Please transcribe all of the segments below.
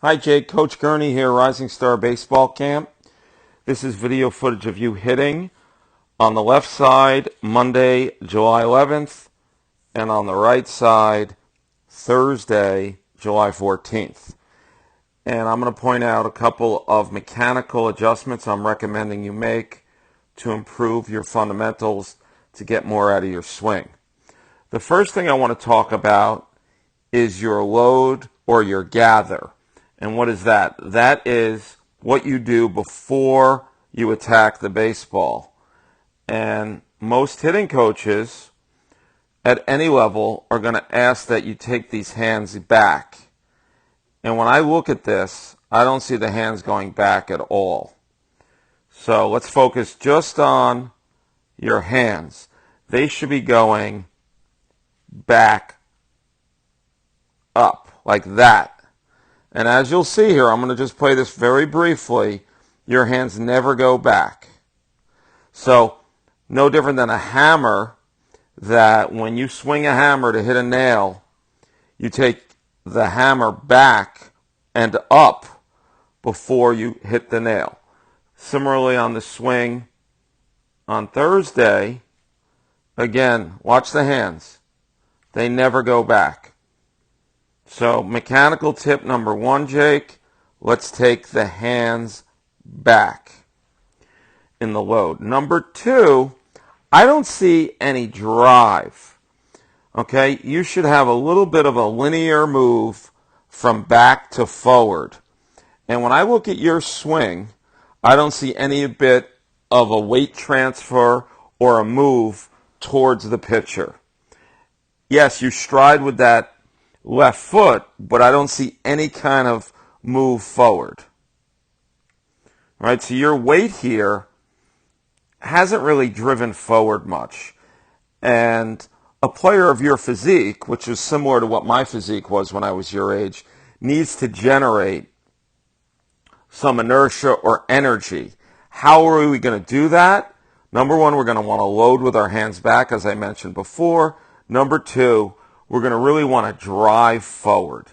Hi Jake, Coach Gurney here, Rising Star Baseball Camp. This is video footage of you hitting on the left side Monday, July 11th, and on the right side Thursday, July 14th. And I'm going to point out a couple of mechanical adjustments I'm recommending you make to improve your fundamentals to get more out of your swing. The first thing I want to talk about is your load or your gather. And what is that? That is what you do before you attack the baseball. And most hitting coaches at any level are going to ask that you take these hands back. And when I look at this, I don't see the hands going back at all. So let's focus just on your hands. They should be going back up like that. And as you'll see here, I'm going to just play this very briefly. Your hands never go back. So no different than a hammer, that when you swing a hammer to hit a nail, you take the hammer back and up before you hit the nail. Similarly on the swing on Thursday, again, watch the hands. They never go back. So mechanical tip number one, Jake, let's take the hands back in the load. Number two, I don't see any drive. Okay, you should have a little bit of a linear move from back to forward. And when I look at your swing, I don't see any bit of a weight transfer or a move towards the pitcher. Yes, you stride with that left foot, but I don't see any kind of move forward. Right? So your weight here hasn't really driven forward much. And a player of your physique, which is similar to what my physique was when I was your age, needs to generate some inertia or energy. How are we going to do that? Number one, we're going to want to load with our hands back, as I mentioned before. Number two, we're going to really want to drive forward.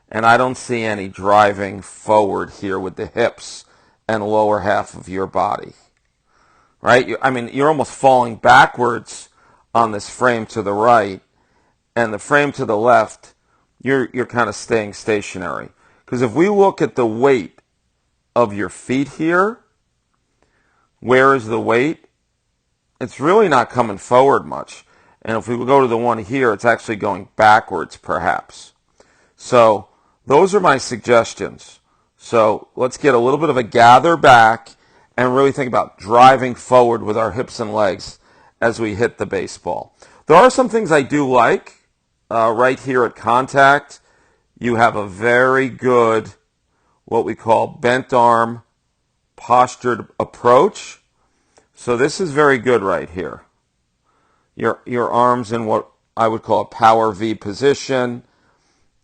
And I don't see any driving forward here with the hips and lower half of your body. Right? You're almost falling backwards on this frame to the right, and the frame to the left, you're kind of staying stationary. Because if we look at the weight of your feet here, where is the weight? It's really not coming forward much. And if we go to the one here, it's actually going backwards, perhaps. So those are my suggestions. So let's get a little bit of a gather back and really think about driving forward with our hips and legs as we hit the baseball. There are some things I do like. Right here at contact, you have a very good, what we call bent arm postured approach. So this is very good right here. Your arms in what I would call a power V position,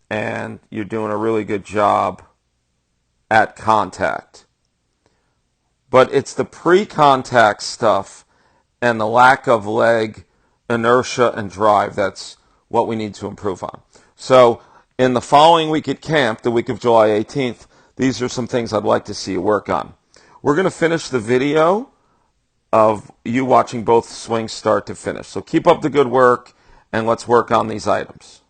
and you're doing a really good job at contact. But it's the pre-contact stuff and the lack of leg inertia and drive that's what we need to improve on. So in the following week at camp, the week of July 18th, these are some things I'd like to see you work on. We're going to finish the video of you watching both swings start to finish. So keep up the good work, and let's work on these items.